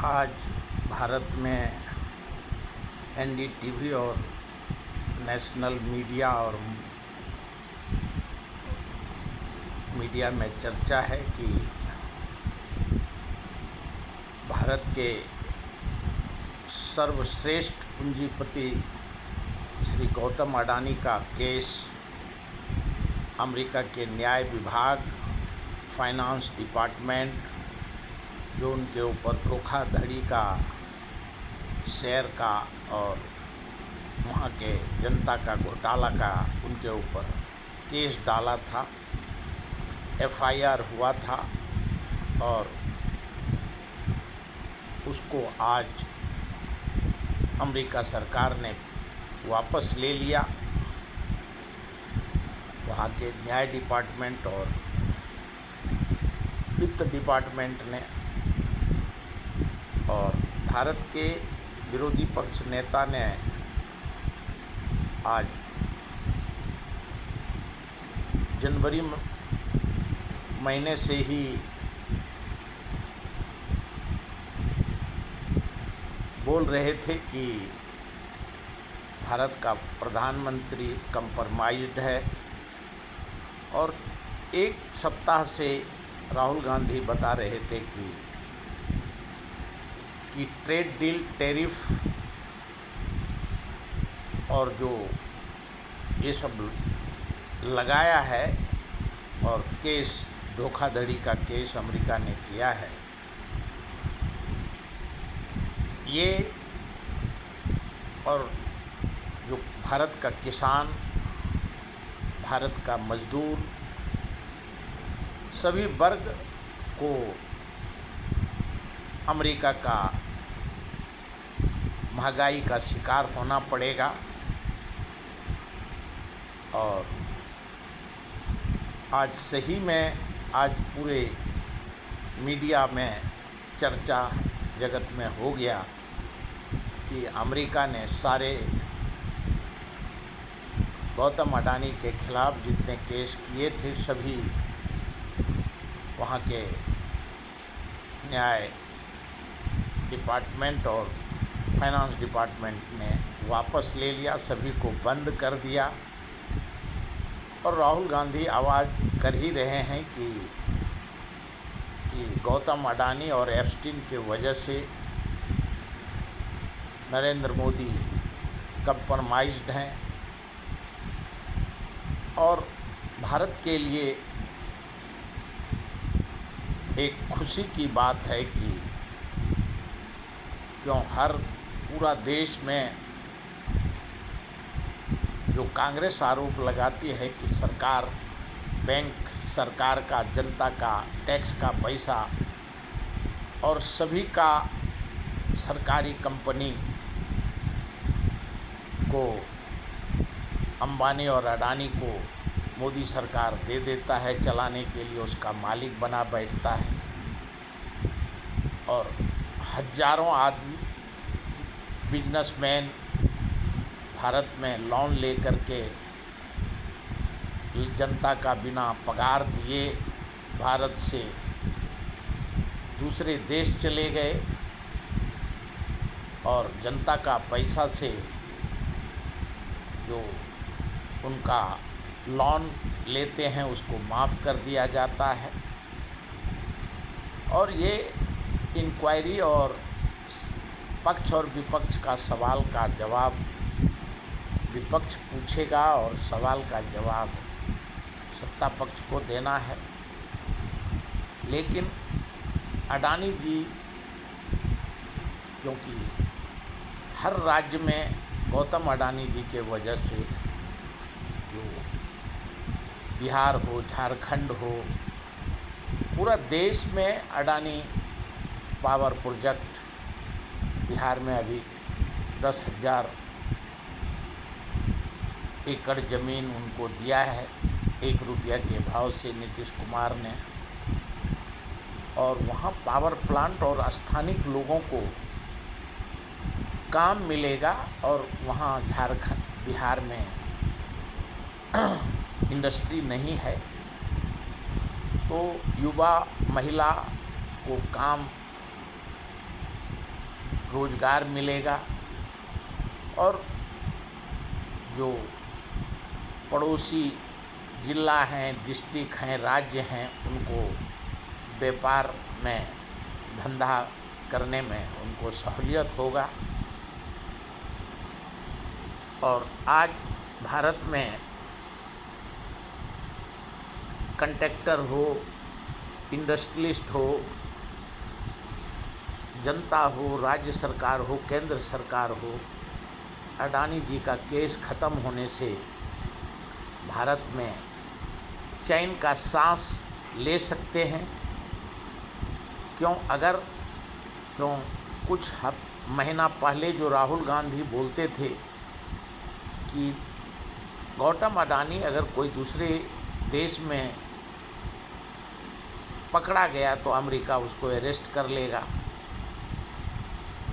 आज भारत में एनडीटीवी और नेशनल मीडिया और मीडिया में चर्चा है कि भारत के सर्वश्रेष्ठ पूंजीपति श्री गौतम अडानी का केस अमेरिका के न्याय विभाग, फाइनेंस डिपार्टमेंट, जो उनके ऊपर धोखाधड़ी का, शेयर का और वहाँ के जनता का घोटाला का उनके ऊपर केस डाला था, एफआईआर हुआ था और उसको आज अमेरिका सरकार ने वापस ले लिया। वहाँ के न्याय डिपार्टमेंट और वित्त डिपार्टमेंट ने, और भारत के विरोधी पक्ष नेता ने आज जनवरी महीने से ही बोल रहे थे कि भारत का प्रधानमंत्री कंप्रोमाइज्ड है, और एक सप्ताह से राहुल गांधी बता रहे थे कि ट्रेड डील, टैरिफ और जो ये सब लगाया है और केस, धोखाधड़ी का केस अमेरिका ने किया है, ये और जो भारत का किसान, भारत का मजदूर, सभी वर्ग को अमेरिका का महंगाई का शिकार होना पड़ेगा। और आज सही में आज पूरे मीडिया में चर्चा जगत में हो गया कि अमेरिका ने सारे गौतम अडानी के खिलाफ जितने केस किए थे सभी वहाँ के न्याय डिपार्टमेंट और फाइनेंस डिपार्टमेंट ने वापस ले लिया, सभी को बंद कर दिया। और राहुल गांधी आवाज़ कर ही रहे हैं कि गौतम अडानी और एप्स्टीन के वजह से नरेंद्र मोदी कंप्रोमाइज्ड हैं, और भारत के लिए एक खुशी की बात है कि क्यों हर पूरा देश में जो कांग्रेस आरोप लगाती है कि सरकार, बैंक सरकार का, जनता का टैक्स का पैसा और सभी का सरकारी कंपनी को, अंबानी और अडानी को मोदी सरकार दे देता है चलाने के लिए, उसका मालिक बना बैठता है। और हजारों आदमी, बिजनेसमैन भारत में लोन लेकर के जनता का बिना पगार दिए भारत से दूसरे देश चले गए, और जनता का पैसा से जो उनका लोन लेते हैं उसको माफ़ कर दिया जाता है। और ये इंक्वायरी और पक्ष और विपक्ष का सवाल का जवाब विपक्ष पूछेगा और सवाल का जवाब सत्ता पक्ष को देना है। लेकिन अडानी जी, क्योंकि हर राज्य में गौतम अडानी जी के वजह से, जो बिहार हो, झारखंड हो, पूरा देश में अडानी पावर प्रोजेक्ट, बिहार में अभी 10,000 एकड़ ज़मीन उनको दिया है 1 रुपया के भाव से नीतीश कुमार ने, और वहाँ पावर प्लांट और स्थानीय लोगों को काम मिलेगा। और वहाँ झारखंड, बिहार में इंडस्ट्री नहीं है, तो युवा महिला को काम रोजगार मिलेगा और जो पड़ोसी जिला हैं, डिस्ट्रिक्ट हैं, राज्य हैं, उनको व्यापार में, धंधा करने में उनको सहूलियत होगा। और आज भारत में कंट्रैक्टर हो, इंडस्ट्रियलिस्ट हो, जनता हो, राज्य सरकार हो, केंद्र सरकार हो, अडानी जी का केस ख़त्म होने से भारत में चैन का सांस ले सकते हैं। क्यों कुछ महीना पहले जो राहुल गांधी बोलते थे कि गौतम अडानी अगर कोई दूसरे देश में पकड़ा गया तो अमेरिका उसको अरेस्ट कर लेगा।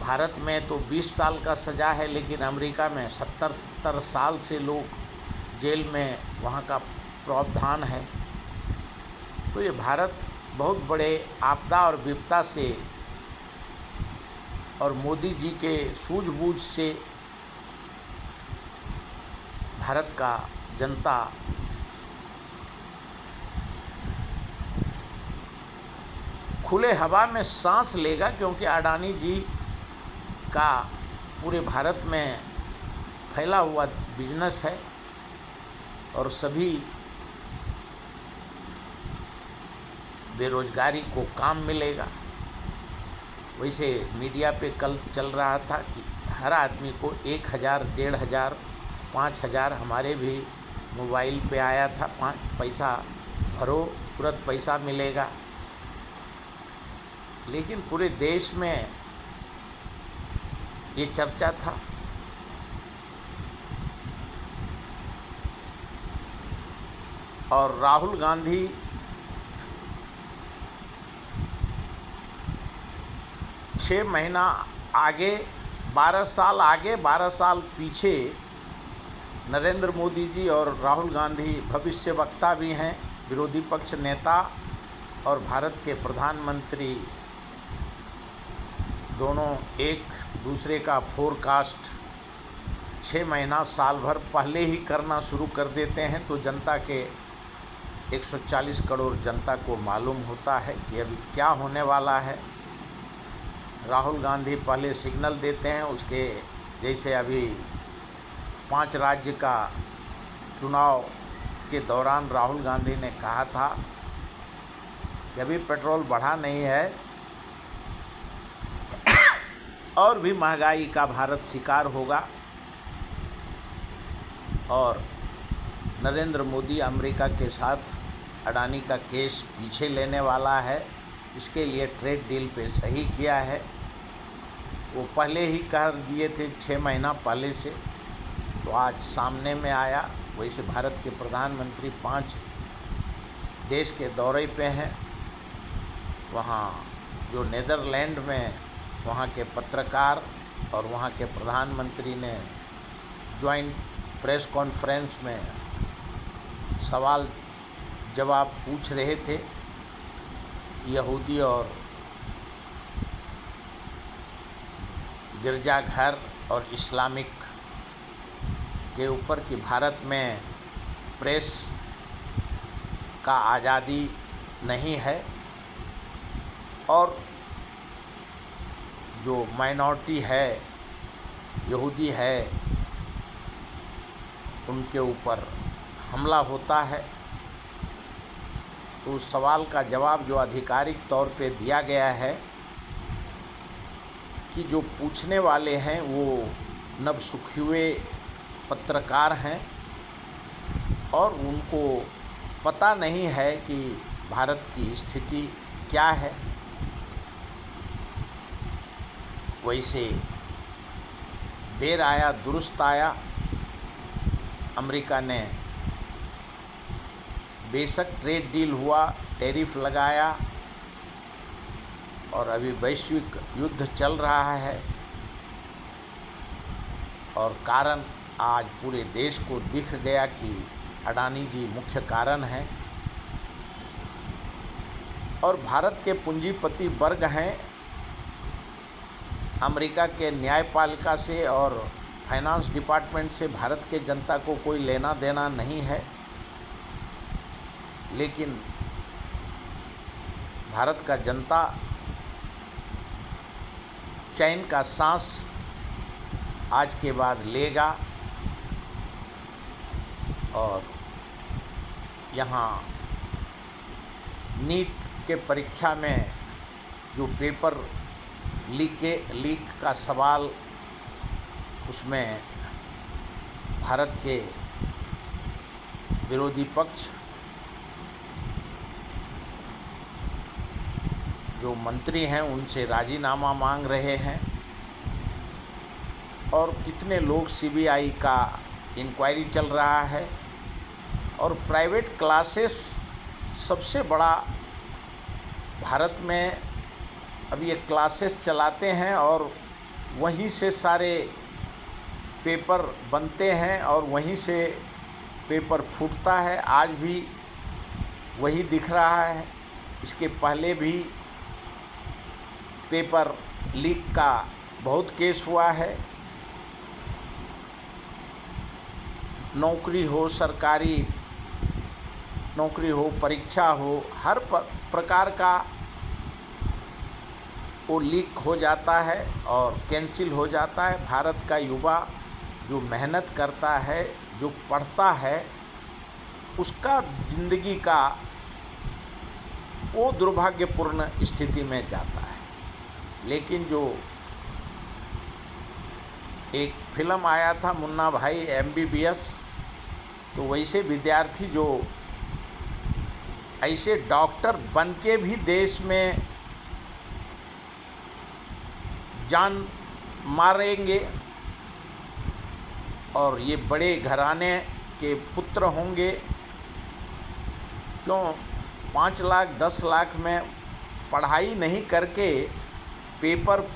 भारत में तो 20 साल का सज़ा है, लेकिन अमेरिका में 70 साल से लोग जेल में वहाँ का प्रावधान है। तो ये भारत बहुत बड़े आपदा और विपदा से और मोदी जी के सूझबूझ से भारत का जनता खुले हवा में सांस लेगा, क्योंकि अडानी जी का पूरे भारत में फैला हुआ बिजनेस है और सभी बेरोजगारी को काम मिलेगा। वैसे मीडिया पे कल चल रहा था कि हर आदमी को 1000, 1500, 5000 हमारे भी मोबाइल पे आया था, पैसा भरो तुरंत पैसा मिलेगा। लेकिन पूरे देश में ये चर्चा था। और राहुल गांधी छः महीना आगे, 12 साल आगे, 12 साल पीछे नरेंद्र मोदी जी और राहुल गांधी भविष्यवक्ता भी हैं, विरोधी पक्ष नेता और भारत के प्रधानमंत्री, दोनों एक दूसरे का फोरकास्ट 6 महीना, साल भर पहले ही करना शुरू कर देते हैं। तो जनता के 140 करोड़ जनता को मालूम होता है कि अभी क्या होने वाला है। राहुल गांधी पहले सिग्नल देते हैं, उसके जैसे अभी 5 राज्य का चुनाव के दौरान राहुल गांधी ने कहा था कि अभी पेट्रोल बढ़ा नहीं है और भी महंगाई का भारत शिकार होगा और नरेंद्र मोदी अमेरिका के साथ अडानी का केस पीछे लेने वाला है। इसके लिए ट्रेड डील पे सही किया है, वो पहले ही कह दिए थे 6 महीना पहले से, तो आज सामने में आया। वैसे भारत के प्रधानमंत्री 5 देश के दौरे पे हैं। वहाँ जो नीदरलैंड में वहाँ के पत्रकार और वहाँ के प्रधानमंत्री ने ज्वाइंट प्रेस कॉन्फ्रेंस में सवाल जवाब पूछ रहे थे यहूदी और गिरजाघर और इस्लामिक के ऊपर कि भारत में प्रेस का आज़ादी नहीं है और जो माइनॉरिटी है, यहूदी है, उनके ऊपर हमला होता है। तो उस सवाल का जवाब जो आधिकारिक तौर पे दिया गया है कि जो पूछने वाले हैं वो नवसुखुए पत्रकार हैं और उनको पता नहीं है कि भारत की स्थिति क्या है। वैसे देर आया दुरुस्त आया, अमेरिका ने बेशक ट्रेड डील हुआ, टैरिफ लगाया और अभी वैश्विक युद्ध चल रहा है और कारण आज पूरे देश को दिख गया कि अडानी जी मुख्य कारण हैं और भारत के पूंजीपति वर्ग हैं अमेरिका के न्यायपालिका से और फाइनेंस डिपार्टमेंट से भारत के जनता को कोई लेना देना नहीं है, लेकिन भारत का जनता चैन का सांस आज के बाद लेगा और यहाँ नीट के परीक्षा में जो पेपर लीक का सवाल, उसमें भारत के विरोधी पक्ष जो मंत्री हैं उनसे राजीनामा मांग रहे हैं और कितने लोग सीबीआई का इंक्वायरी चल रहा है और प्राइवेट क्लासेस सबसे बड़ा भारत में अब ये क्लासेस चलाते हैं और वहीं से सारे पेपर बनते हैं और वहीं से पेपर फूटता है। आज भी वही दिख रहा है। इसके पहले भी पेपर लीक का बहुत केस हुआ है। नौकरी हो, सरकारी नौकरी हो, परीक्षा हो, हर प्रकार का वो लीक हो जाता है और कैंसिल हो जाता है। भारत का युवा जो मेहनत करता है, जो पढ़ता है, उसका ज़िंदगी का वो दुर्भाग्यपूर्ण स्थिति में जाता है। लेकिन जो एक फिल्म आया था मुन्ना भाई MBBS, तो वैसे विद्यार्थी जो ऐसे डॉक्टर बन के भी देश में जान मारेंगे और ये बड़े घराने के पुत्र होंगे, क्यों 5 लाख 10 लाख में पढ़ाई नहीं करके पेपर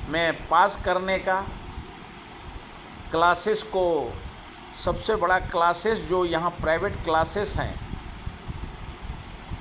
में पास करने का, क्लासेस को सबसे बड़ा क्लासेस जो यहाँ प्राइवेट क्लासेस हैं,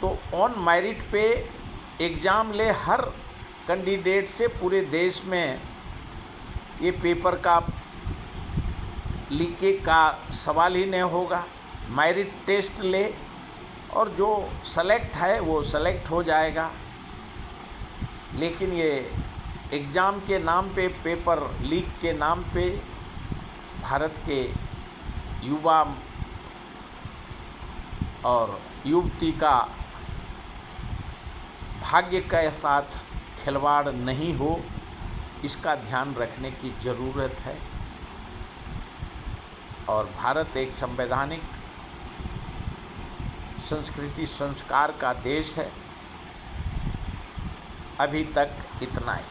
तो ऑन मेरिट पे एग्ज़ाम ले हर कैंडिडेट से पूरे देश में ये पेपर का लीकेज का सवाल ही नहीं होगा। मेरिट टेस्ट ले और जो सेलेक्ट है वो सेलेक्ट हो जाएगा। लेकिन ये एग्ज़ाम के नाम पे, पेपर लीक के नाम पे भारत के युवा और युवती का भाग्य के साथ खिलवाड़ नहीं हो, इसका ध्यान रखने की ज़रूरत है। और भारत एक संवैधानिक संस्कृति संस्कार का देश है। अभी तक इतना ही।